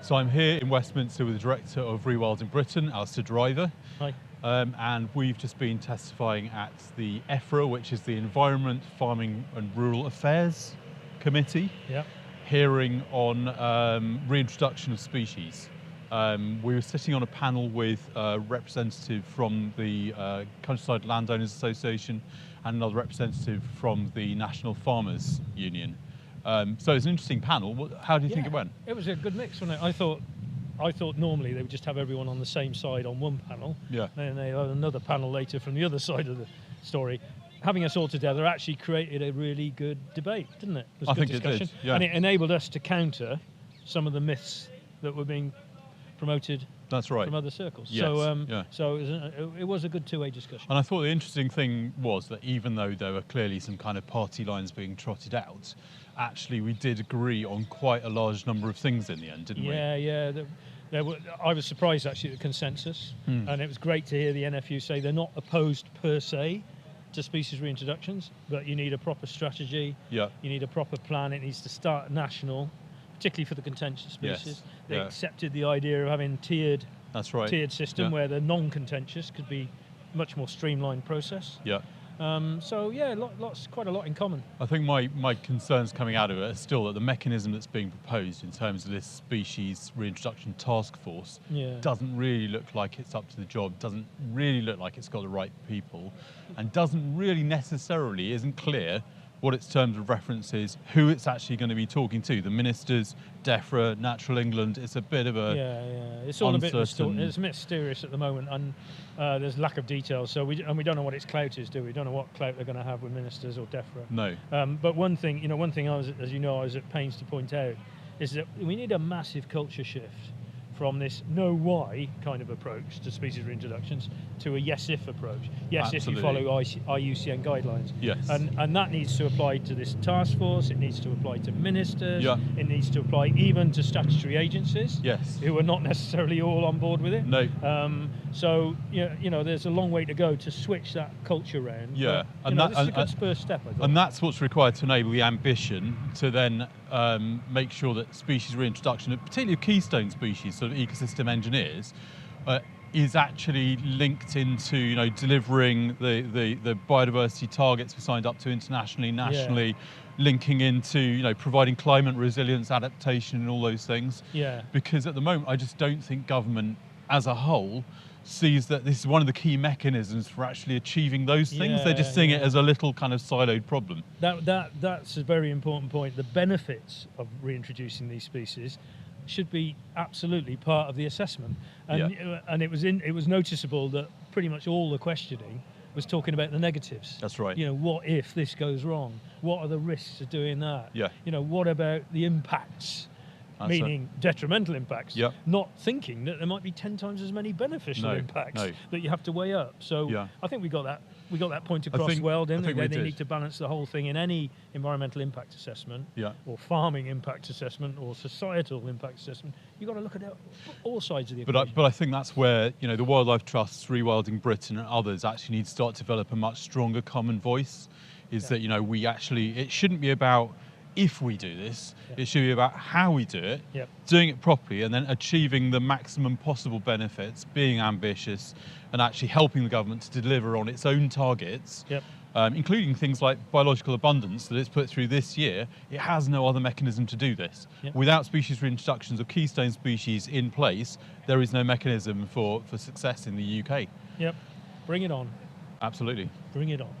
So I'm here in Westminster with the Director of Rewilding Britain, Alastair Driver. Hi. And we've just been testifying at the EFRA, which is the Environment, Farming and Rural Affairs Committee, Yeah. hearing on reintroduction of species. We were sitting on a panel with a representative from the Countryside Landowners Association and another representative from the National Farmers Union. So it's an interesting panel. How do you think it went? It was a good mix, wasn't it? I thought normally they would just have everyone on the same side on one panel. Yeah. Then they had another panel later from the other side of the story. Having us all together actually created a really good debate, didn't it? It was a good discussion. It did, yeah. And it enabled us to counter some of the myths that were being promoted. That's right. From other circles. Yes, So it was a good two-way discussion. And I thought the interesting thing was that even though there were clearly some kind of party lines being trotted out, actually we did agree on quite a large number of things in the end, didn't we? Yeah. I was surprised actually at the consensus, and it was great to hear the NFU say they're not opposed per se to species reintroductions, but you need a proper strategy, you need a proper plan, it needs to start national, particularly for the contentious species. Yes. They accepted the idea of having tiered system where the non-contentious could be much more streamlined process. Yeah. Quite a lot in common. I think my concerns coming out of it are still that the mechanism that's being proposed in terms of this species reintroduction task force doesn't really look like it's up to the job, doesn't really look like it's got the right people, and doesn't really necessarily, isn't clear what its terms of reference is, who it's actually going to be talking to, the ministers, DEFRA, Natural England. It's a bit of a It's all a bit mysterious at the moment, and there's lack of detail. So we don't know what its clout is, do we? We don't know what clout they're going to have with ministers or DEFRA. No. But one thing I was at pains to point out is that we need a massive culture shift from this know why kind of approach to species reintroductions to a yes if approach. Yes, Absolutely. if you follow IUCN guidelines. Yes. And that needs to apply to this task force, it needs to apply to ministers, it needs to apply even to statutory agencies who are not necessarily all on board with it. No. So there's a long way to go to switch that culture around. Yeah. But, this is a good first step, I thought. And that's what's required to enable the ambition to then make sure that species reintroduction, particularly of keystone species, sort of ecosystem engineers, is actually linked into delivering the biodiversity targets we signed up to internationally, nationally, linking into providing climate resilience, adaptation, and all those things. Yeah. Because at the moment, I just don't think government as a whole sees that this is one of the key mechanisms for actually achieving those things. They're just seeing it as a little kind of siloed problem. That's a very important point. The benefits of reintroducing these species should be absolutely part of the assessment, and it was noticeable that pretty much all the questioning was talking about the negatives. That's right. What if this goes wrong? What are the risks of doing that? Yeah. What about the impacts? Meaning detrimental impacts, not thinking that there might be 10 times as many beneficial impacts that you have to weigh up. So I think we got that point across well, didn't we? They need to balance the whole thing in any environmental impact assessment, or farming impact assessment, or societal impact assessment. You've got to look at all sides of the equation. But I think that's where the Wildlife Trusts, Rewilding Britain, and others actually need to start to develop a much stronger common voice. That it shouldn't be about if we do this, it should be about how we do it, doing it properly, and then achieving the maximum possible benefits, being ambitious, and actually helping the government to deliver on its own targets, including things like biological abundance that it's put through this year. It has no other mechanism to do this. Without species reintroductions of keystone species in place, there is no mechanism for success in the UK. Bring it on. Absolutely. Bring it on.